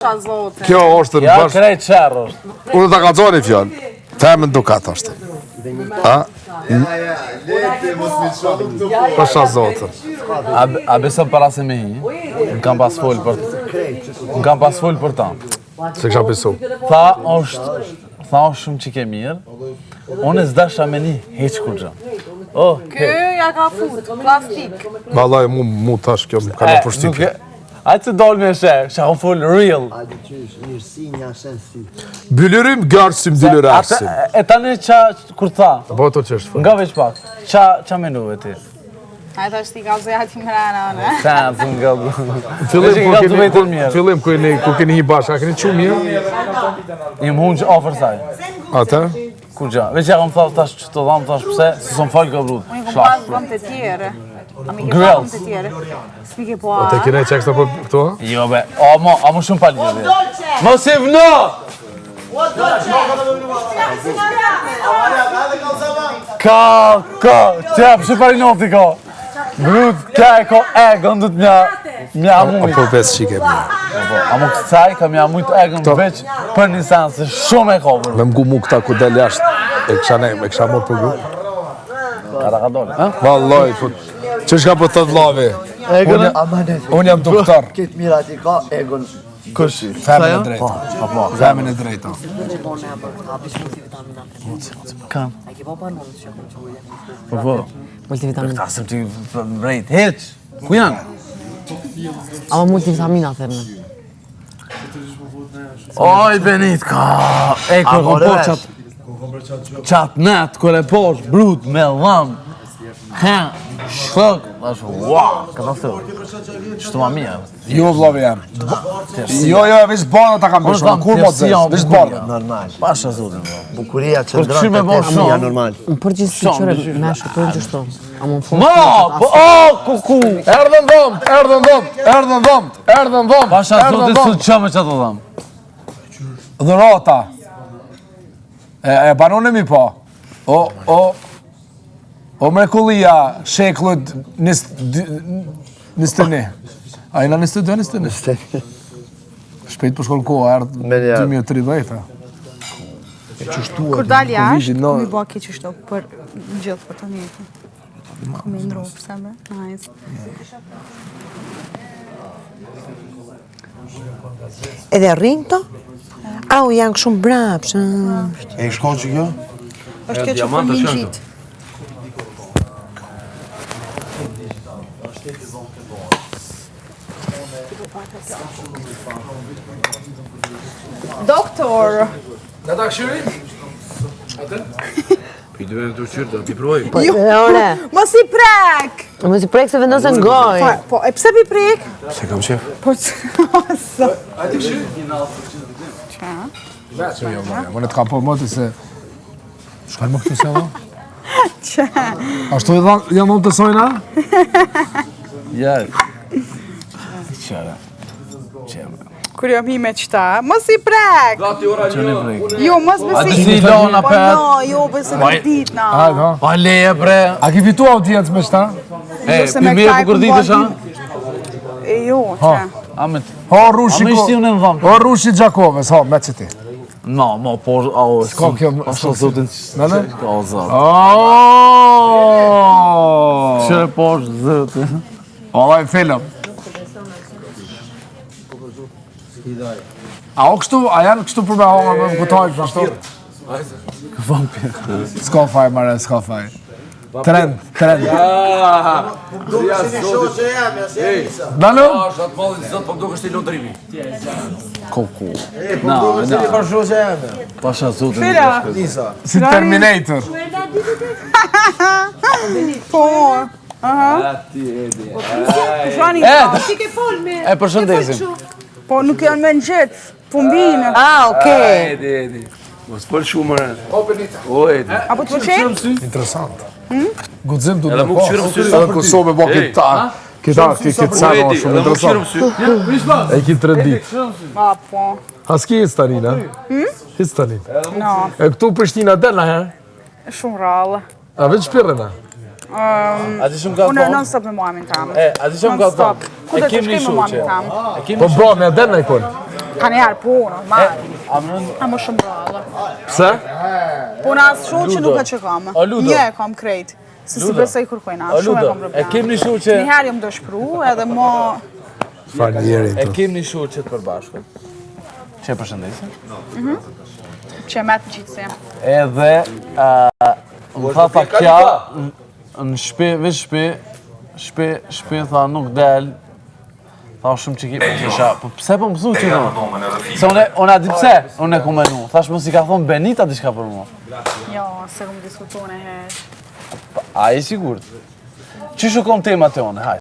Kjo është në bashkë... Ja, krejt qërë është. Unë të kalzoni fjallë. Femën dukat është. A? Pasha zotën. A besëm para se me hi? Në kam pas full për ta. Se kësha besu? Tha është shumë që ke mirë. Unë e zdasha me një heq kur gjë. Kë ja ka fut, plastik. Valaj, mu tash kjo më ka në përshtypje. Ajtë se dollë me shë ka full real. Bëllyrim gërësim dëllërësim. E tani qa kur tha? Po to që është? Nga veç pak. Qa menuve ti? Ajtë është ti ka zëjati më rana, ne? Ta, të nga du. Fillim ku keni hi bashkë, a keni që mirë? Im hunë që ofër saj. Ate? Kur gja? Veç ja kam thasë tash që të dhamë tash pëse, se son falë ka brud. Unë i kom pas vëm të tjere. A mi ke pas vëm të tjere. S'mi ke po a... O te kene që ekstra për këto? Jo be, a më shumë pali gjë dhe. Mos i vëno! Ka, qep, shumë pari noti ka. Brud, ka e ko egën du të mja mujt. Apo ves që i kemi. A më këtë caj ka mja mujt egën veç për një sens, se shumë e ka bërë. Me mgu mu këta ku del jashtë, e kësha mor për grupë. Kada ka dole, ha? Vallaj, që shka për të vlavi? Unë jam doktor. Këtë mirat i ka egon. Kush? Femën e drejta. Femën e drejta. Kam. A ke po banon që kom quje? Po. Multivitamin. Tasëm ti mrejt, heq. Ku janë? Ama multivitamina thërnë. Oj, Benit, ka... E, kërë kom po qatë net, kërë e posh, brut, me lam. Shkëk. Wow, ka të thërë. Qështu ma mija. Jo, vlavi jam. Jo, veç barë ta kam bëshu. Kur mo të zesë, veç barë. Normal. Pasha zotin, bro. Bukuria që Kur të qyme bo shumë. Normal. Në përgjithësi qëre me shkëtojnë qështu. A më më Ma, po, kuku. Erdhen dhëmë. Pasha zotin su që me që të dhamë. Dhërata. E banonemi po. O mrekullia sheklët 21. A jena 22? Shpejt për shkollë koha, erdë 2030. Kur dal jashtë, mi bo ke qështu për gjithë për të njëtë. Me ndru, përse me? Nice. Edhe rrinë të? Au, janë shumë brapsh. E shkon që kjo? është kjo që për mingjit. Doktor! Në ta këshyri? Pi duhe në të qyrë, do t'i provoj. Jo, mos i prek! Mos i prek se vendosën goj. Po, e pse pi prek? Se kam qef. Po, që... A ti këshyri? Qa? Më në t'ka po mëti se... Shkar më këtu se do? Qa? Ashtu janë në të sojna? Ja. Qara. Kur jam hi me qëta, mos i prek! Që në prek? Jo, mos me A të si lona Po, pet? no, jo, bëse me dit, na. Pa leje bre. A ki fitu audiencë me shta? E, pi mirë për kërdit e shë? E jo, qa? Amet. Ho, rushi... A me ishti unë në dhamë? Ho, rushi Gjakoves, ho, me që ti. No, mo, po, ao... S'ka kjo... Ashtë zotin... Nëne? O, zotin. Oooooooo! Qërë po është zotin. Ola e film. A o kështu, a janë kështu për me honga me më kutajnë për ashtu? Këfam pjerë. S'ka faj, mare, s'ka faj. Trend. Dalu? Koko. Na. Pasha zotin. Si Terminator. Po, Shani, ti ke fol me... E përshëndesim. Po, nuk janë me në gjithë, pumbinë. Okej. Edi. Mos fol shumë më. O, Edi. Apo të përqenë? Interesant. Gudzim du Edhe të mu po. këshirëm sy. Edhe Kosovë bo këtë sana shumë interesant. E ki 3 ditë. A, po. A s'ki histanin, ha? Histanin. No, E këtu Prishtina del në herë? shumë rallë. A veç shpirën, ha? A ti shumë ka Unë thonë? non stop me muamin tam. A ti shumë ka thonë? Ku do të shkoj me muamin tam? Po bro, me den në ikon. Ka një herë punë, normal. A A më shumë brallë. Pse? Puna as shumë që nuk e që kam. O, Ludo. Një e kam krejt. Se si besoj kërkojna, O shumë e Ludo, kam e problem. kemi një shuqe, Një herë jam dëshpru edhe mo... Falë njeri e të. kemi një shuqe të përbashkët. Që e përshëndesim. që me të gjithësi. Edhe, më tha kja, në shpi, veç shpi, tha nuk del, tha shumë që ki, kisha, po pse po më pësu që do? Se unë a di pse, unë e ku menu, thash mos i ka thonë Benita diçka për mu. Jo, se kom diskutu në herë. A e sigurt? Që shukon temat e one, haj.